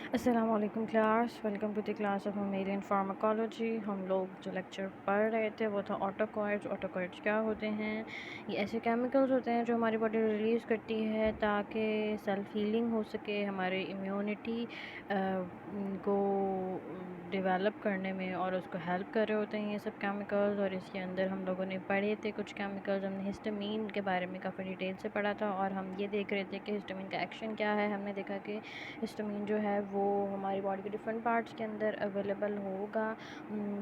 अस्सलाम वालेकुम class, welcome to the class of मेलियन फार्माकोलॉजी। हम लोग जो लेक्चर पढ़ रहे थे वो था ऑटोकॉइड्स। ऑटोकॉइड्स क्या होते हैं? ये ऐसे केमिकल्स होते हैं जो हमारी बॉडी रिलीज़ करती है ताकि सेल्फ हीलिंग हो सके, हमारे इम्यूनिटी को डेवलप करने में और उसको हेल्प कर रहे होते हैं ये सब केमिकल्स। और इसके अंदर हम लोगों ने पढ़े थे कुछ केमिकल्स। हमने हिस्टामीन के बारे में काफ़ी डिटेल से पढ़ा था और हम ये देख रहे थे कि हिस्टामीन का एक्शन क्या है। हमने देखा कि हिस्टामीन जो है वो हमारी बॉडी के डिफरेंट पार्ट्स के अंदर अवेलेबल होगा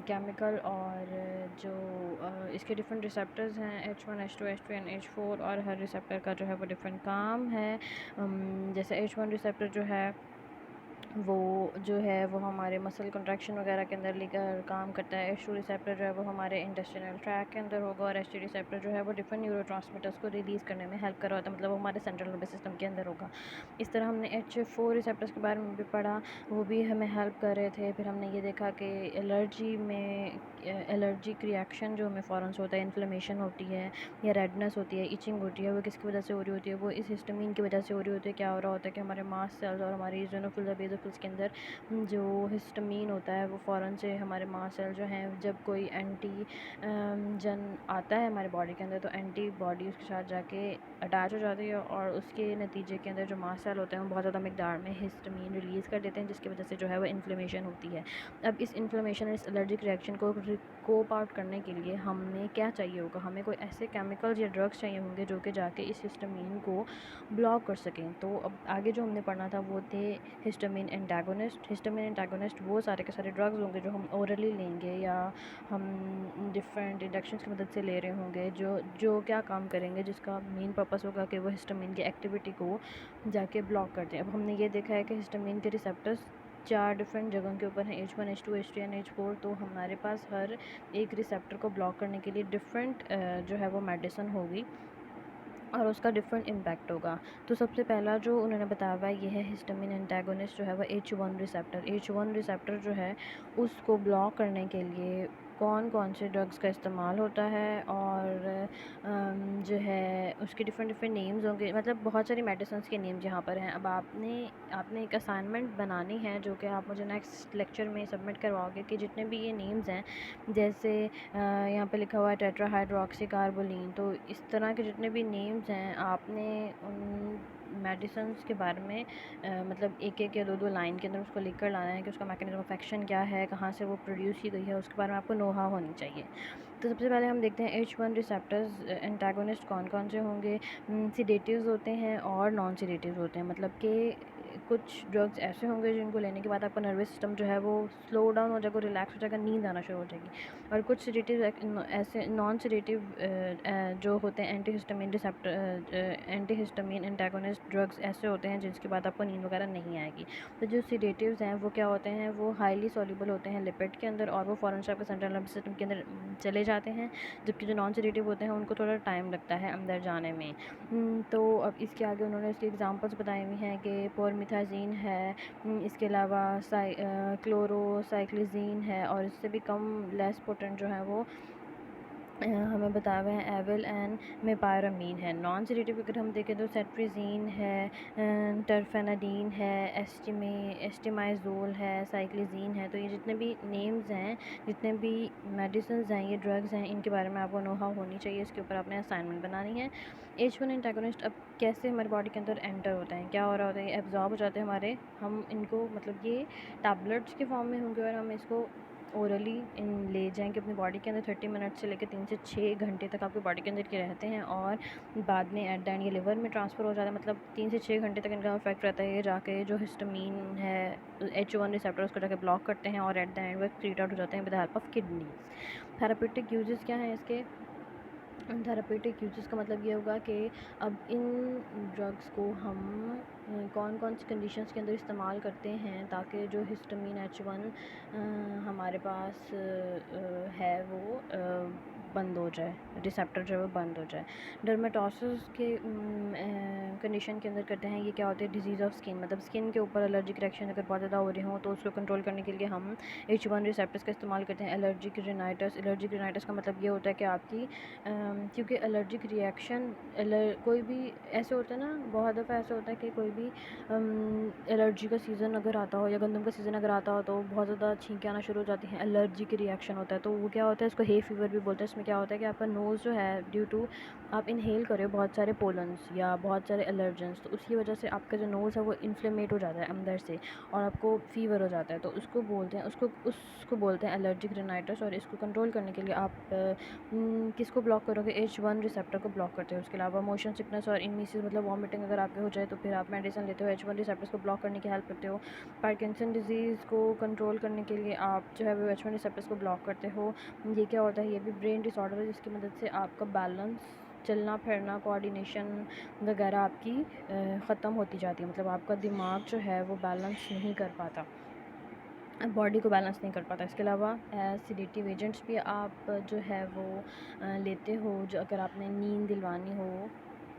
केमिकल। और जो इसके डिफरेंट रिसेप्टर्स हैं H1 H2 H3 and H4, और हर रिसेप्टर का जो है वो डिफरेंट काम है। जैसे H1 रिसेप्टर जो है वो हमारे मसल कंट्रैक्शन वगैरह के अंदर लेकर काम करता है। H2 रिसेप्टर जो है वो हमारे इंटेस्टिनल ट्रैक के अंदर होगा, और H3 रिसेप्टर जो है वो डिफरेंट न्यूरोट्रांसमीटर्स को रिलीज़ करने में हेल्प कर रहा होता है, मतलब वो हमारे सेंट्रल नर्वस सिस्टम के अंदर होगा। इस तरह हमने H4 रिसेप्टर्स के बारे में भी पढ़ा, वो भी हमें हेल्प कर रहे थे। फिर हमने ये देखा कि एलर्जिक रिएक्शन जो हमें फ़ौरन से होता है, इन्फ्लेमेशन होती है या रेडनेस होती है, इचिंग होती है, वो किसकी वजह से हो रही होती है? वो इस हिस्टामीन की वजह से हो रही होती है। क्या हो रहा होता है कि हमारे मास्ट सेल्स और हमारी ईओसिनोफिल्स और बेसोफिल्स के अंदर जो हिस्टामीन होता है वो फ़ौरन से हमारे मास्ट सेल जो हैं, जब कोई जन आता है हमारे बॉडी के अंदर, तो एंटीबॉडी उसके साथ जाके अटैच हो जाती है, और उसके नतीजे के अंदर जो मास्ट सेल होते हैं वो बहुत ज़्यादा मिकदार में हिस्टामीन रिलीज़ कर देते हैं, जिसकी वजह से जो है वो इन्फ्लेमेशन होती है। अब इस इन्फ्लेमेशन, इस एलर्जिक रिएक्शन को कोप आउट करने के लिए हमें क्या चाहिए होगा? हमें कोई ऐसे केमिकल्स या ड्रग्स चाहिए होंगे जो कि जाके इस हिस्टामीन को ब्लॉक कर सकें। तो अब आगे जो हमने पढ़ना था वो थे हिस्टामीन एंटागोनिस्ट। हिस्टामीन एंटागोनिस्ट वो सारे के सारे ड्रग्स होंगे जो हम ओरली लेंगे या हम डिफरेंट इंजेक्शंस की मदद से ले रहे होंगे, जो जो क्या काम करेंगे, जिसका मेन पर्पस होगा कि वो हिस्टामीन की एक्टिविटी को जाके ब्लॉक कर दें। अब हमने ये देखा है कि हिस्टामीन के रिसेप्टर्स 4 डिफरेंट जगहों के ऊपर हैं, H1 H2 H3 and H4। तो हमारे पास हर एक रिसेप्टर को ब्लॉक करने के लिए डिफरेंट जो है वो मेडिसिन होगी और उसका डिफरेंट इम्पैक्ट होगा। तो सबसे पहला जो उन्होंने बताया हुआ है ये है हिस्टामीन एंटागोनिस्ट जो है वो H1 रिसेप्टर। H1 रिसेप्टर जो है उसको ब्लॉक करने के लिए कौन कौन से ड्रग्स का इस्तेमाल होता है, और जो है उसके डिफरेंट डिफरेंट नेम्स होंगे, मतलब बहुत सारी मेडिसिन्स के नेम्स यहाँ पर हैं। अब आपने आपने एक असाइनमेंट बनानी है जो कि आप मुझे नेक्स्ट लेक्चर में सबमिट करवाओगे, कि जितने भी ये नेम्स हैं, जैसे यहाँ पे लिखा हुआ है टेट्राहाइड्रोक्सीकार्बोलिन, तो इस तरह के जितने भी नेम्स हैं आपने उन मेडिसिन्स के बारे में मतलब एक एक या दो दो लाइन के अंदर उसको लिख कर लाना है कि उसका मैकेनिज्म ऑफ एक्शन क्या है, कहाँ से वो प्रोड्यूस की गई है, उसके बारे में आपको नोहा होनी चाहिए। तो सबसे पहले हम देखते हैं H1 रिसेप्टर्स एंटागोनिस्ट कौन कौन से होंगे। सिडेटिव्स होते हैं और नॉन सिडेटिव्स होते हैं, मतलब कि कुछ ड्रग्स ऐसे होंगे जिनको लेने के बाद आपका नर्वस सिस्टम जो है वो स्लो डाउन हो जाएगा, रिलैक्स हो जाएगा, नींद आना शुरू हो जाएगी। और कुछ सिडेटिव ऐसे नॉन सिडेटिव जो होते हैं एंटी हिस्टामीन एंटागोनिस्ट ड्रग्स ऐसे होते हैं जिसके बाद आपको नींद वगैरह नहीं आएगी। तो जो सिडेटिव्स हैं वो क्या होते हैं, वो हाईली सॉल्युबल होते हैं लिपिड के अंदर, और वो फ़ौरन से आपके सेंट्रल नर्वस सिस्टम के अंदर चले जाते हैं, जबकि जो नॉन सिडेटिव होते हैं उनको थोड़ा टाइम लगता है अंदर जाने में। तो अब इसके आगे उन्होंने इसके एग्जांपल्स बताए हुए हैं कि पोरमिथाजीन है, इसके अलावा क्लोरोसाइक्लिजीन है, और इससे भी कम लेस पोटेंट जो है वो हमें बताया हुआ है एविल एंड मेपायरामीन है। नॉन सिडेटिव अगर हम देखें तो सेट्रिजीन है, टरफेनाडीन है, एस्टिमाइजोल है, साइक्लिजीन है। तो ये जितने भी नेम्स हैं, जितने भी मेडिसिन हैं, ये ड्रग्स हैं, इनके बारे में आपको नोहा होनी चाहिए। इसके ऊपर आपने असाइनमेंट बनानी है। H1 एंटागोनिस्ट अब कैसे हमारी बॉडी के अंदर एंटर होता है, क्या हो रहा होता है, ये एब्जॉर्ब हो जाते हैं हमारे, हम इनको मतलब ये टैबलेट्स के फॉर्म में होंगे और हम इसको ओरली ले जाएंगे अपनी बॉडी के अंदर। 30 मिनट से लेकर 3 से 6 घंटे तक आपकी बॉडी के अंदर के रहते हैं, और बाद में एट द एंड ये लिवर में ट्रांसफ़र हो जाता है, मतलब 3 से 6 घंटे तक इनका इफेक्ट रहता है। ये जाके जो हिस्टामीन है H1 रिसेप्टर उसको जाके ब्लॉक करते हैं, और एट द एंड वो एक्सक्रीट आउट हो जाते हैं with the help of kidneys. Therapeutic uses क्या हैं इसके? थेरापेटिक यूजेस का मतलब ये होगा कि अब इन ड्रग्स को हम कौन कौन सी कंडीशंस के अंदर इस्तेमाल करते हैं ताकि जो हिस्टामीन H1 हमारे पास है वो बंद हो जाए, रिसेप्टर जो है वो बंद हो जाए। डर्मेटोसिस के कंडीशन के अंदर करते हैं, ये क्या होता है, डिजीज़ ऑफ स्किन, मतलब स्किन के ऊपर एलर्जिक रिएक्शन अगर बहुत ज़्यादा हो रही हो तो उसको कंट्रोल करने के लिए हम H1 रिसेप्टर्स का इस्तेमाल करते हैं। एलर्जिक रिनाइटिस का मतलब ये होता है कि आपकी क्योंकि एलर्जिक रिएक्शन कोई भी ऐसे होता है ना, बहुत दफ़ा ऐसा होता है कि कोई भी एलर्जी का सीज़न अगर आता हो या गंदम का सीज़न अगर आता हो तो बहुत ज़्यादा छींकें आना शुरू हो जाती हैं, एलर्जिक रिएक्शन होता है। तो वो क्या होता है, इसको हे फीवर भी बोलते हैं। इसमें क्या होता है कि आपका नोज़ जो है ड्यू टू आप इनहेल कर रहे हो बहुत सारे पोलन्स या बहुत सारे एलर्जेंस, तो उसकी वजह से आपका जो नोज़ है वो इन्फ्लेमेट हो जाता है अंदर से और आपको फ़ीवर हो जाता है। तो उसको बोलते हैं एलर्जिक रिनाइटिस। और इसको कंट्रोल करने के लिए आप किसको ब्लॉक करोगे, H1 रिसेप्टर को ब्लॉक करते हो। उसके अलावा मोशन सिकनेस और इनमिसिस मतलब वॉमिटिंग अगर आपके हो जाए तो फिर आप मेडिसिन लेते हो, H1 रिसेप्टर्स को ब्लॉक करने की हेल्प करते हो। पार्किंसन डिजीज़ को कंट्रोल करने के लिए आप जो है वो H1 रिसेप्टर्स को ब्लॉक करते हो। ये क्या होता है, ये भी ब्रेन डिसऑर्डर है जिसकी मदद से आपका बैलेंस, चलना फिरना, कोऑर्डिनेशन वगैरह आपकी ख़त्म होती जाती है, मतलब आपका दिमाग जो है वो बैलेंस नहीं कर पाता, बॉडी को बैलेंस नहीं कर पाता। इसके अलावा सेडेटिव एजेंट्स भी आप जो है वो लेते हो, जो अगर आपने नींद दिलवानी हो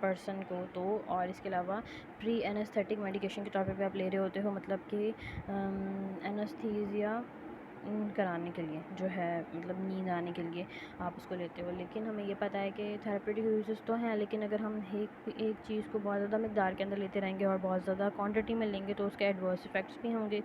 पर्सन को तो। और इसके अलावा प्री एनेस्थेटिक मेडिकेशन के तौर पे भी आप ले रहे होते हो, मतलब कि एनेस्थीसिया कराने के लिए जो है, मतलब नींद आने के लिए आप उसको लेते हो। लेकिन हमें ये पता है कि थेरेपेटिक यूजेस तो हैं, लेकिन अगर हम एक चीज़ को बहुत ज़्यादा मकदार के अंदर लेते रहेंगे और बहुत ज़्यादा क्वांटिटी में लेंगे तो उसके एडवर्स इफ़ेक्ट्स भी होंगे,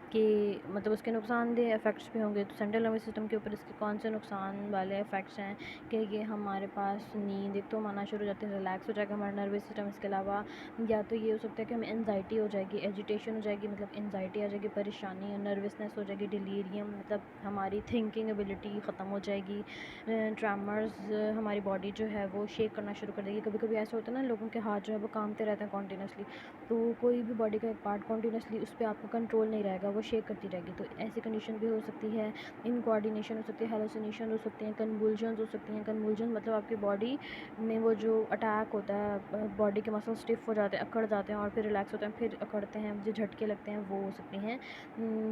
कि मतलब उसके नुकसानदेह इफ़ेक्ट्स भी होंगे। तो सेंट्रल नर्वस सिस्टम के ऊपर इसके कौन से नुकसान वाले इफ़ेक्ट्स हैं कि ये हमारे पास नींद एक तो आना शुरू हो जाती है, रिलैक्स हो जाएगा हमारा नर्वस सिस्टम। इसके अलावा या तो ये हो सकता है कि हमें एनजाइटी हो जाएगी, एजिटेशन हो जाएगी, मतलब एनजाइटी आ जाएगी, परेशानी, नर्वसनेस हो जाएगी, डिलीरियम, मतलब हमारी थिंकिंग एबिलिटी ख़त्म हो जाएगी, ट्रेमर्स, हमारी बॉडी जो है वो शेक करना शुरू कर देगी। कभी कभी ऐसा होता है ना, लोगों के हाथ जो है वो कांपते रहते हैं कॉन्टीन्यूसली, तो कोई भी बॉडी का एक पार्ट कॉन्टीन्यूसली उस पर आपका कंट्रोल नहीं रहेगा, वो शेक करती रहेगी, तो ऐसी कंडीशन भी हो सकती है। इनकोऑर्डिनेशन हो सकती है, हेलुसिनेशन हो सकते हैं, कन्वुल्जन्स हो सकती हैं। कन्वुल्जन मतलब आपकी बॉडी में वो जो अटैक होता है, बॉडी के मसल स्टिफ हो जाते हैं, अकड़ जाते हैं और फिर रिलैक्स होते हैं, फिर अकड़ते हैं, जो झटके लगते हैं, वो हो सकती हैं।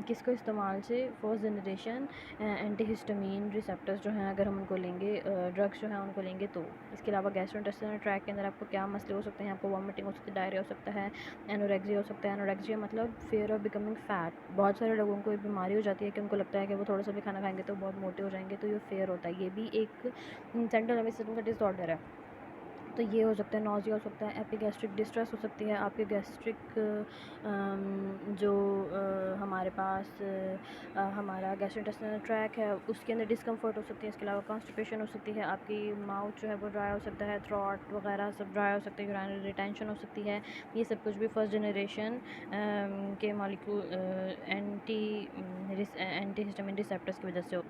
किसको इस्तेमाल से, फर्स्ट जनरेशन एंटीहिस्टामीन रिसेप्टर्स जो हैं अगर हम उनको लेंगे, ड्रग्स जो हैं उनको लेंगे तो। इसके अलावा गैस्ट्रोइंटेस्टाइनल ट्रैक्ट के अंदर आपको क्या मसले हो सकते हैं, आपको वॉमिटिंग हो सकती है, डायरिया हो सकता है, एनोरेक्सिया हो सकता है। एनोरेक्सिया मतलब फियर ऑफ बिकमिंग फ़ैट। बहुत सारे लोगों को ये बीमारी हो जाती है कि उनको लगता है कि वो थोड़ा सा भी खाना खाएंगे तो बहुत मोटे हो जाएंगे, तो ये फेयर होता है। ये भी एक सेंट्रल नर्वस सिस्टम का डिसऑर्डर है। तो ये हो सकता है, नोज़िया हो सकता है, एपिगैस्ट्रिक डिस्ट्रेस हो सकती है, आपके गैस्ट्रिक जो हमारे पास हमारा गैस्ट्रोइंटेस्टाइनल ट्रैक है उसके अंदर डिस्कम्फर्ट हो सकती है। इसके अलावा कॉन्स्टिपेशन हो सकती है, आपकी माउथ जो है वो ड्राई हो सकता है, थ्रोट वगैरह सब ड्राई हो सकता है, यूरिनरी रिटेंशन हो सकती है। ये सब कुछ भी फर्स्ट जनरेशन के मॉलिक्यूल एंटी हिस्टामिन रिसेप्टर्स की वजह से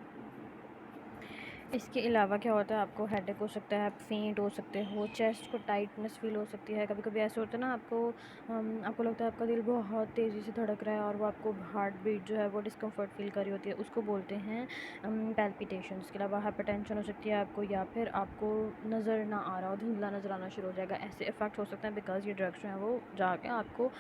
इसके अलावा क्या होता है, आपको हेडेक हो सकता है, आप फेंट हो सकते हो, चेस्ट को टाइटनेस फील हो सकती है। कभी कभी ऐसे होता है ना, आपको लगता है आपका दिल बहुत तेज़ी से धड़क रहा है और वो आपको हार्ट बीट जो है वो डिस्कम्फर्ट फील कर रही होती है, उसको बोलते हैं पैल्पिटेशन। इसके अलावा हाइपरटेंशन हो सकती है आपको, या फिर आपको नज़र ना आ रहा हो, धुंधला नज़र आना शुरू हो जाएगा, ऐसे इफ़ेक्ट हो सकते हैं बिकॉज ये ड्रग्स जो हैं वो जाके आपको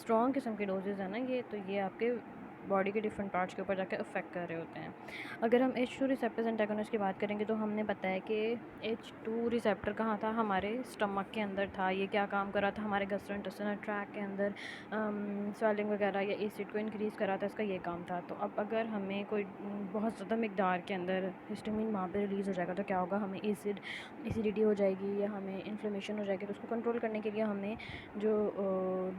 स्ट्रॉन्ग किस्म के डोजेज़ है ना ये आपके बॉडी के डिफरेंट पार्ट्स के ऊपर जाकर अफेक्ट कर रहे होते हैं। अगर हम H2 रिसेप्टर्स एंटागोनिस्ट की बात करेंगे तो हमने बताया कि H2 रिसेप्टर कहाँ था, हमारे स्टमक के अंदर था। ये क्या काम कर रहा था, हमारे गैस्ट्रोइंटेस्टाइनल ट्रैक्ट के अंदर स्वेलिंग वगैरह या एसिड को इंक्रीज़ कर रहा था, इसका ये काम था। तो अब अगर हमें कोई बहुत ज़्यादा मकदार के अंदर हिस्टामिन वहाँ पे रिलीज़ हो जाएगा तो क्या होगा, हमें एसिडिटी हो जाएगी या हमें इन्फ्लेमेशन हो जाएगी। तो उसको कंट्रोल करने के लिए हमें जो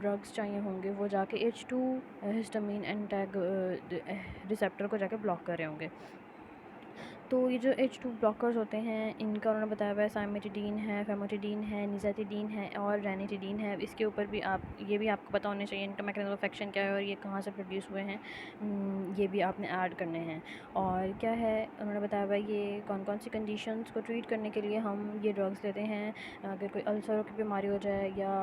ड्रग्स चाहिए होंगे वो जाके H2 हिस्टामिन रिसेप्टर को जाके ब्लॉक कर रहे होंगे। तो ये जो H2 ब्लॉकर्स होते हैं इनका उन्होंने बताया हुआ है, साइमेटिडीन है, फेमोटिडीन है, निज़ातिडीन है और रैनिटिडीन है। इसके ऊपर भी ये भी आपको पता होने चाहिए इनका मैकेनिज्म ऑफ एक्शन क्या है और ये कहाँ से प्रोड्यूस हुए हैं, ये भी आपने ऐड करने हैं। और क्या है उन्होंने बताया हुआ है, ये कौन कौन सी कंडीशंस को ट्रीट करने के लिए हम ये ड्रग्स लेते हैं। अगर कोई अल्सरों की बीमारी हो जाए या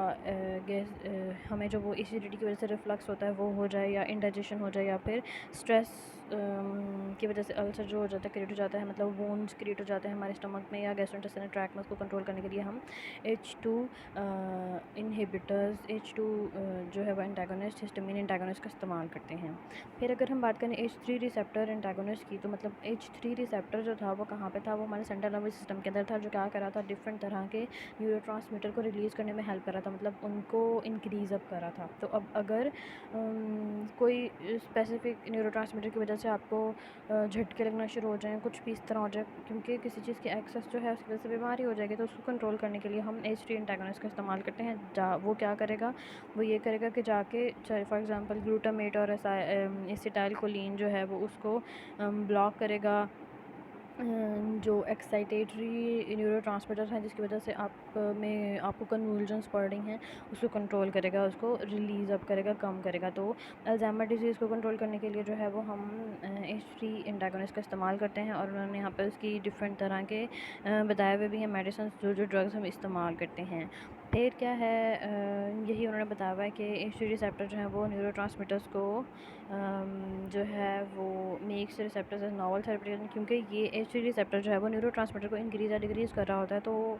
हमें जो वो एसिडिटी की वजह से रिफ्लक्स होता है वो हो जाए, या इंडाइजेशन हो जाए, या फिर स्ट्रेस की वजह से अल्सर जो हो जाता है क्रिएट हो जाता है, मतलब वोन्स क्रिएट हो जाते हैं हमारे स्टमक में या गैस्ट्रोइंटेस्टाइनल ट्रैक्ट में, उसको कंट्रोल करने के लिए हम H2 इनहिबिटर्स, H2 जो है वो एंटागोनिस्ट, हिस्टामिन एंटागोनिस्ट का इस्तेमाल करते हैं। फिर अगर हम बात करें H3 रिसेप्टर एंटागोनिस्ट की, तो मतलब H3 रिसेप्टर जो था वो कहाँ पे था, वो हमारे सेंट्रल नर्वस सिस्टम के अंदर था, जो क्या कर रहा था, डिफरेंट तरह के न्यूरोट्रांसमीटर को रिलीज़ करने में हेल्प कर रहा था, मतलब उनको इंक्रीज़ अप कर रहा था। तो अब अगर कोई स्पेसिफिक न्यूरोट्रांसमीटर की वजह से आपको झटके लगना शुरू हो जाएँ, कुछ भी इस तरह हो जाए, क्योंकि किसी चीज़ की एक्सेस जो है उसकी वजह से बीमारी हो जाएगी, तो उसको कंट्रोल करने के लिए हम H3 एंटागोनिस्ट का इस्तेमाल करते हैं। वो क्या करेगा, वो ये करेगा कि जाके चाहे फॉर एग्जांपल ग्लूटामेट और एसिटाइलकोलिन जो है वो उसको ब्लॉक करेगा, जो एक्साइटेटरी न्यूरोट्रांसमीटर्स हैं जिसकी वजह से आपको कन्वुल्जन्स पड़ रही हैं, उसको कंट्रोल करेगा, उसको रिलीज़ अप करेगा, कम करेगा। तो अल्जाइमर डिजीज़ को कंट्रोल करने के लिए जो है वो हम H3 एंटागोनिस्ट का इस्तेमाल करते हैं, और उन्होंने यहाँ पर उसकी डिफरेंट तरह के बताए हुए भी हैं मेडिसिन, जो ड्रग्स हम इस्तेमाल करते हैं। फिर क्या है, यही उन्होंने बताया हुआ है कि H3 रिसेप्टर जो है वो न्यूरोट्रांसमीटर्स को जो है वो makes receptors as novel therapeutic, क्योंकि ये H3 रिसेप्टर जो है वो न्यूरोट्रांसमीटर को इंक्रीज़ या डिक्रीज़ कर रहा होता है। तो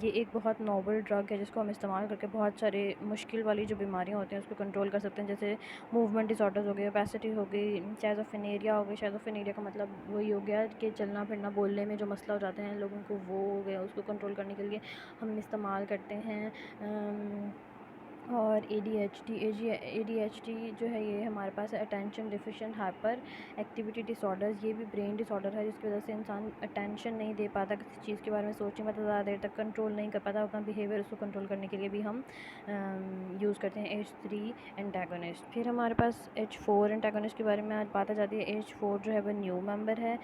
ये एक बहुत नॉवल ड्रग है जिसको हम इस्तेमाल करके बहुत सारे मुश्किल वाली जो बीमारियां होती हैं उसको कंट्रोल कर सकते हैं, जैसे मूवमेंट डिसऑर्डर्स हो गए, ओबेसिटी हो गई, शाइज़ोफ्रेनिया हो गई। शाइज़ोफ्रेनिया का मतलब वही हो गया कि चलना फिरना बोलने में जो मसला हो जाते हैं लोगों को, वो हो गया, उसको कंट्रोल करने के लिए हम इस्तेमाल करते हैं। और ADHD जो है ये हमारे पास attention deficient hyperactivity disorders, ये भी ब्रेन डिसऑर्डर है जिसकी वजह से इंसान अटेंशन नहीं दे पाता, किसी चीज़ के बारे में सोच नहीं पाता, ज़्यादा देर तक कंट्रोल नहीं कर पाता अपना बिहेवियर, उसको कंट्रोल करने के लिए भी हम यूज़ करते हैं H3 एंटागोनिस्ट। फिर हमारे पास H4 एंटागोनिस्ट के बारे में आज बात आ जाती है। H4 जो है वो न्यू मेंबर है,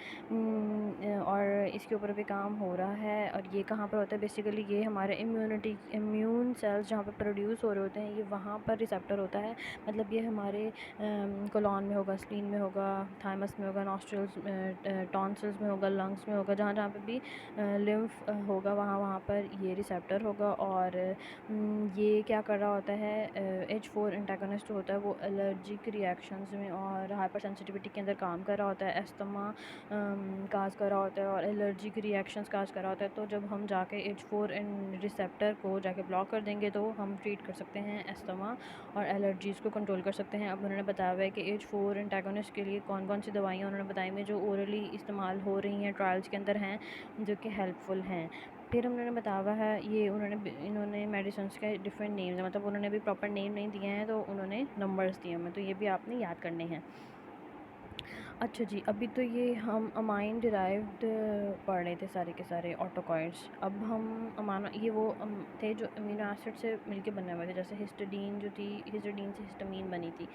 और इसके ऊपर भी काम हो रहा है। और ये कहाँ पर होता है, बेसिकली ये हमारे इम्यून सेल्स जहाँ पर प्रोड्यूस हो रहे होते हैं, ये वहाँ पर रिसेप्टर होता है। मतलब ये हमारे कोलॉन में होगा, स्प्लीन में होगा, थाइमस में होगा, नॉस्ट्रल्स, टॉन्सिल्स में होगा, लंग्स में होगा, जहाँ जहाँ पे भी लिम्फ होगा वहाँ वहाँ पर ये रिसेप्टर होगा। और ये क्या कर रहा होता है, H4 एंटागोनिस्ट होता है वो एलर्जिक रिएक्शंस में और हाइपर सेंसिटिविटी के अंदर काम कर रहा होता है, एस्थमा काज कर रहा होता है और एलर्जिक रिएक्शंस काज कर रहा होता है। तो जब हम जाके H4 रिसेप्टर को जाके ब्लॉक कर देंगे तो हम ट्रीट कर सकते हैं एस्थमा और एलर्जीज़ को कंट्रोल कर सकते हैं। अब उन्होंने बताया हुआ है कि H4 एंटागोनिस्ट के लिए कौन कौन सी दवाइयाँ उन्होंने बताई हुई जो ओरली इस्तेमाल हो रही हैं, ट्रायल्स के अंदर हैं, जो कि हेल्पफुल हैं। फिर उन्होंने बताया हुआ है, ये इन्होंने मेडिसिन्स के डिफरेंट नेम्स हैं, मतलब उन्होंने भी प्रॉपर नेम नहीं दिए हैं, तो उन्होंने नंबर्स दिए हैं, तो ये भी आपने याद करने हैं। अच्छा जी, अभी तो ये हम अमाइन डिराइव्ड पढ़ रहे थे सारे के सारे ऑटोकॉइड्स। अब हम अमानो ये वो थे जो अमीनो एसिड से मिलके बने हुए थे, जैसे हिस्टिडीन जो थी, हिस्टिडीन से हिस्टामीन बनी थी,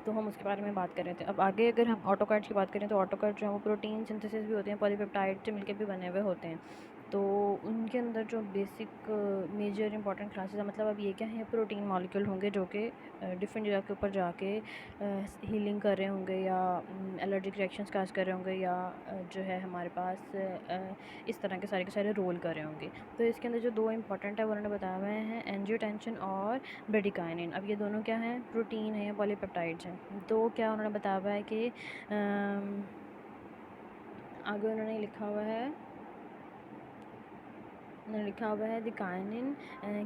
तो हम उसके बारे में बात कर रहे थे। अब आगे अगर हम ऑटोकॉइड्स की बात करें तो ऑटोकॉइड जो है वो प्रोटीन सिंथेसिस भी होते हैं, पॉलीपेप्टाइड से मिलके भी बने हुए होते हैं। तो उनके अंदर जो बेसिक मेजर इंपॉर्टेंट क्लासेस है, मतलब अब ये क्या है, प्रोटीन मॉलिक्यूल होंगे जो कि डिफरेंट जगह के ऊपर जाके हीलिंग कर रहे होंगे या एलर्जिक रिएक्शंस काज कर रहे होंगे, या जो है हमारे पास इस तरह के सारे रोल कर रहे होंगे। तो इसके अंदर जो दो इंपॉर्टेंट है वो उन्होंने बताया हुए हैं, एंजियोटेंसिन और ब्रेडिकाइनिन। अब ये दोनों क्या हैं, प्रोटीन है या पॉलीपेप्टाइड्स हैं। तो क्या उन्होंने बताया हुआ है कि आगे उन्होंने लिखा हुआ है the kinin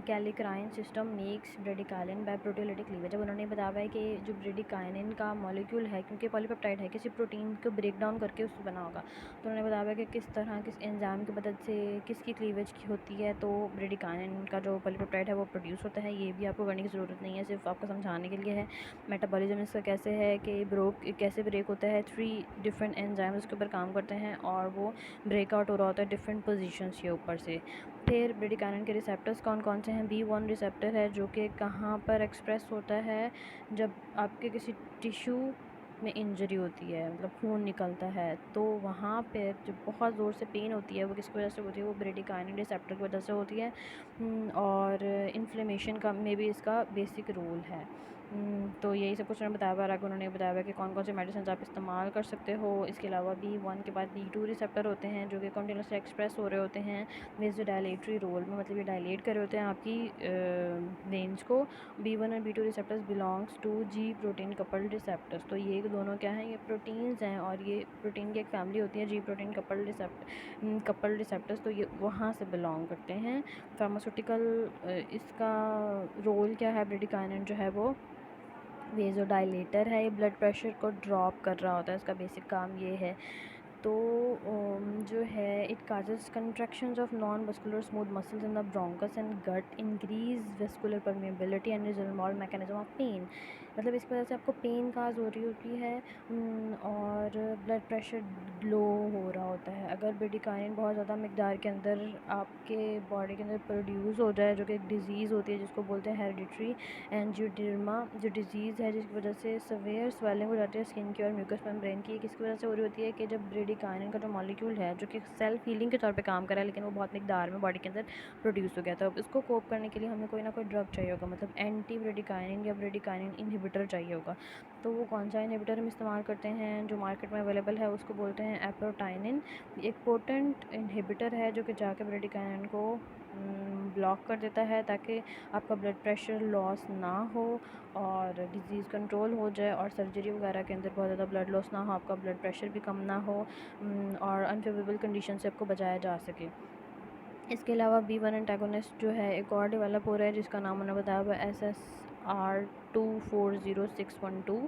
kallikrein system makes bradykinin by proteolytic cleavage. जब उन्होंने बताया है कि जो ब्रेडिकाइनिन का मॉलिक्यूल है, क्योंकि पॉलीपेप्टाइड है, किसी प्रोटीन को ब्रेक डाउन करके उससे बना होगा, तो उन्होंने बताया है कि किस तरह किस एंजाइम की मदद से किसकी क्लीवेज की होती है, तो ब्रेडिकाइनिन का जो पॉलीपेप्टाइड है वो प्रोड्यूस होता है। ये भी आपको करने की ज़रूरत नहीं है, सिर्फ आपको समझाने के लिए है। मेटाबॉलिज्म इसका कैसे है कि कैसे ब्रेक होता है, 3 डिफरेंट एंजाइम उसके ऊपर काम करते हैं और वो ब्रेकआउट हो रहा होता है डिफरेंट पोजीशंस के ऊपर से। फिर ब्रेडिकाइनिन के रिसेप्टर्स कौन कौन से हैं, B1 रिसेप्टर है जो कि कहाँ पर एक्सप्रेस होता है, जब आपके किसी टिश्यू में इंजरी होती है, मतलब खून निकलता है, तो वहाँ पे जो बहुत ज़ोर से पेन होती है वो किसकी वजह से होती है, वो ब्रेडिकाइनिन रिसेप्टर की वजह से होती है। और इन्फ्लेमेशन का में भी इसका बेसिक रोल है। तो यही सब कुछ उन्होंने बताया हुआ है। आगे उन्होंने बताया हुआ है कि कौन कौन से मेडिसिन आप इस्तेमाल कर सकते हो। इसके अलावा B1 के बाद B2 रिसेप्टर होते हैं जो कि कंटिन्यूसली एक्सप्रेस हो रहे होते हैं वेज डायलेटरी रोल में, मतलब ये डायलेट कर रहे होते हैं आपकी वेन्स को। B1 और B2 receptors belongs to G protein coupled receptors. तो ये दोनों क्या हैं, ये प्रोटीन्स हैं और ये प्रोटीन की एक फैमिली होती है G प्रोटीन कपल्ड रिसेप्टर्स। तो ये वहाँ से बिलोंग करते हैं। फार्मास्यूटिकल इसका रोल क्या है, ब्रेडिकाइनिन जो है वो वेज़ोडाइलेटर है, ये ब्लड प्रेशर को ड्रॉप कर रहा होता है, इसका बेसिक काम ये है। तो जो है it causes contractions of non muscular smooth muscles in the bronchus and gut, increase vascular permeability and is involve mechanism of pain. मतलब इसकी वजह से आपको पेन काज हो रही होती है और ब्लड प्रेशर लो हो रहा होता है। अगर ब्रेडिकाइनिन बहुत ज़्यादा मकदार के अंदर आपके बॉडी के अंदर प्रोड्यूस हो जाए, जो कि एक डिज़ीज़ होती है जिसको बोलते हैं हेरिडिटरी एंजियोडर्मा, जो डिज़ीज़ है जिसकी वजह से सवेयर स्वेलिंग हो जाती है स्किन की और म्यूकस मेम्ब्रेन की। किसकी वजह से हो रही होती है कि जब ब्रेडिकाइनिन का जो मॉलिक्यूल है जो कि सेल्फ हीलिंग के तौर पे काम कर रहा है, लेकिन वो बहुत मकदार में बॉडी के अंदर प्रोड्यूस हो गया, तो अब इसको कोप करने के लिए हमें कोई ना कोई ड्रग चाहिए होगा, मतलब एंटी ब्रेडिकाइनिन या ब्रेडिकाइनिन इनहिबिटर चाहिए होगा। तो वो कौन सा इनहिबिटर हम इस्तेमाल करते हैं जो मार्केट में अवेलेबल है, उसको बोलते हैं एप्रोटाइनिन। एक पोटेंट इनहिबिटर है जो कि जाके ब्रेडिकाइनिन को ब्लॉक कर देता है ताकि आपका ब्लड प्रेशर लॉस ना हो और डिज़ीज़ कंट्रोल हो जाए और सर्जरी वगैरह के अंदर बहुत ज़्यादा ब्लड लॉस ना हो, आपका ब्लड प्रेशर भी कम ना हो और अनफेवरेबल कंडीशन से आपको बचाया जा सके। इसके अलावा B1 एंटागोनिस्ट जो है एक और डेवलप हो रहा है जिसका नाम उन्होंने बताया हुआ है SSR240612।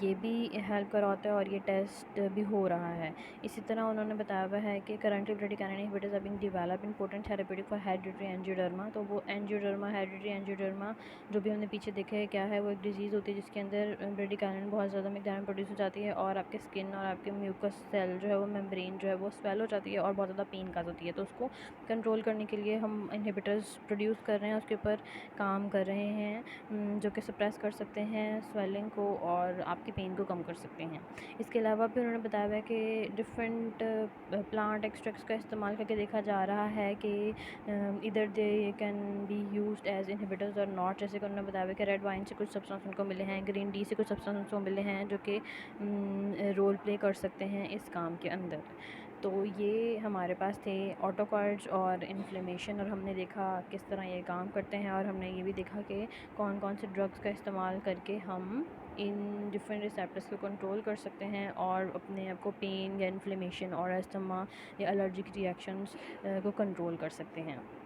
ये भी हेल्प कर होता है और ये टेस्ट भी हो रहा है। इसी तरह उन्होंने बताया हुआ है कि currently bradykinin inhibitors are being developed in potent therapeutic for hereditary angioedema. तो वो एंजियोडर्मा, हेरिडिटरी एंजियोडर्मा जो भी हमने पीछे देखा है क्या है, वो एक डिजीज़ होती है जिसके अंदर ब्रेडिकाइनिन बहुत ज़्यादा मकदार में प्रोड्यूस हो जाती है और आपके स्किन और आपके म्यूकस सेल जो है वो मेम्ब्रेन जो है वो स्वेल हो जाती है और बहुत ज़्यादा पेन काज होती है। तो उसको कंट्रोल करने के लिए हम इनहिबिटर्स प्रोड्यूस कर रहे हैं, उसके ऊपर काम कर रहे हैं जो कि सप्रेस कर सकते हैं स्वेलिंग को और आपकी पेन को कम कर सकते हैं। इसके अलावा भी उन्होंने बताया हुआ है कि डिफरेंट प्लांट एक्सट्रैक्ट्स का इस्तेमाल करके देखा जा रहा है कि इधर they can be used as inhibitors और नॉट। जैसे कि उन्होंने बताया हुआ है कि रेड वाइन से कुछ सब्सटेंस उनको मिले हैं, ग्रीन टी से कुछ सब्सटेंस उनको मिले हैं जो कि रोल प्ले कर सकते हैं इस काम के अंदर। तो ये हमारे पास थे ऑटोकॉर्ड्स और इन्फ्लेमेशन, और हमने देखा किस तरह ये काम करते हैं और हमने ये भी देखा कि कौन कौन से ड्रग्स का इस्तेमाल करके हम इन डिफरेंट रिसेप्टर्स को कंट्रोल कर सकते हैं और अपने आप को पेन या इन्फ्लेमेशन और अस्थमा या एलर्जिक रिएक्शंस को कंट्रोल कर सकते हैं।